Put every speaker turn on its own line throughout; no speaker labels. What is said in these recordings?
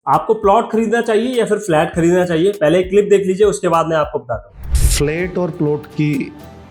आपको प्लॉट खरीदना चाहिए या फिर फ्लैट खरीदना चाहिए? पहले एक क्लिप देख लीजिए, उसके बाद मैं आपको बताता हूँ।
फ्लैट और प्लॉट की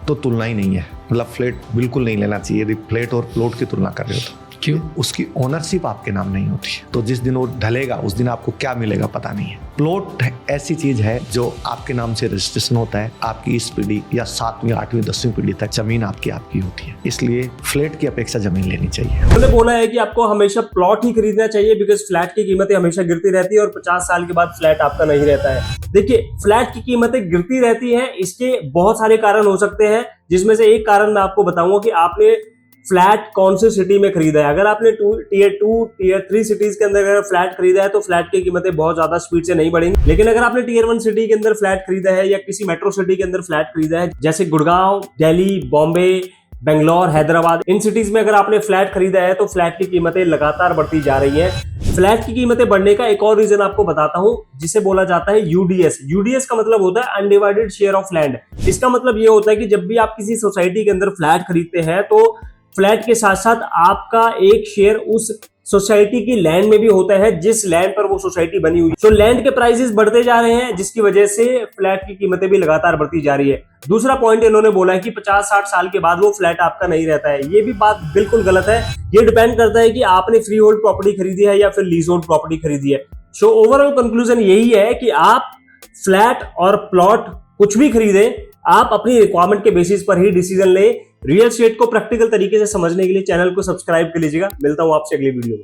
तो तुलना ही नहीं है, मतलब फ्लैट बिल्कुल नहीं लेना चाहिए। यदि फ्लैट और प्लॉट की तुलना कर रहे हो तो क्यों? उसकी ओनरशिप आपके नाम नहीं होती, तो जिस दिन वो ढलेगा उस दिन आपको क्या मिलेगा पता नहीं है। प्लॉट ऐसी चीज है जो आपके नाम से रजिस्ट्रेशन होता है, आपकी इस पीढ़ी या 7वीं 8वीं 10वीं पीढ़ी तक जमीन आपकी होती है, इसलिए फ्लैट की अपेक्षा जमीन लेनी चाहिए।
उन्होंने बोला है कि आपको हमेशा प्लॉट ही खरीदना चाहिए बिकॉज फ्लैट की कीमतें हमेशा गिरती रहती है और 50 साल के बाद फ्लैट आपका नहीं रहता है। देखिए, फ्लैट की कीमतें गिरती रहती हैं, इसके बहुत सारे कारण हो सकते हैं, जिसमें से एक कारण मैं आपको बताऊंगा कि आपने फ्लैट कौन सी सिटी में खरीदा है। अगर आपने टीयर 2 टीयर 3 सिटीज के अंदर अगर फ्लैट खरीदा है तो फ्लैट की कीमतें बहुत ज्यादा स्पीड से नहीं बढ़ेंगी। लेकिन अगर आपने टीयर 1 सिटी के अंदर फ्लैट खरीदा है या किसी मेट्रो सिटी के अंदर फ्लैट खरीदा है, जैसे गुड़गांव, दिल्ली, बॉम्बे, बेंगलोर, हैदराबाद, इन सिटीज में अगर आपने फ्लैट खरीदा है तो फ्लैट की कीमतें लगातार बढ़ती जा रही हैं। फ्लैट की कीमतें बढ़ने का एक और रीजन आपको बताता हूं, जिसे बोला जाता है यूडीएस। यूडीएस का मतलब होता है अनडिवाइडेड शेयर ऑफ लैंड। इसका मतलब ये होता है कि जब भी आप किसी सोसाइटी के अंदर फ्लैट खरीदते हैं तो फ्लैट के साथ साथ आपका एक शेयर उस सोसाइटी की लैंड में भी होता है जिस लैंड पर वो सोसाइटी बनी हुई है। तो लैंड के प्राइसेस बढ़ते जा रहे हैं, जिसकी वजह से फ्लैट की कीमतें भी लगातार बढ़ती जा रही है। दूसरा पॉइंट इन्होंने बोला है कि 50-60 साल के बाद वो फ्लैट आपका नहीं रहता है। ये भी बात बिल्कुल गलत है। ये डिपेंड करता है कि आपने फ्री होल्ड प्रॉपर्टी खरीदी है या फिर लीज होल्ड प्रॉपर्टी खरीदी है। सो ओवरऑल कंक्लूजन यही है कि आप फ्लैट और प्लॉट कुछ भी खरीदें, आप अपनी रिक्वायरमेंट के बेसिस पर ही डिसीजन लें। रियल एस्टेट को प्रैक्टिकल तरीके से समझने के लिए चैनल को सब्सक्राइब कर लीजिएगा। मिलता हूं आपसे अगली वीडियो में।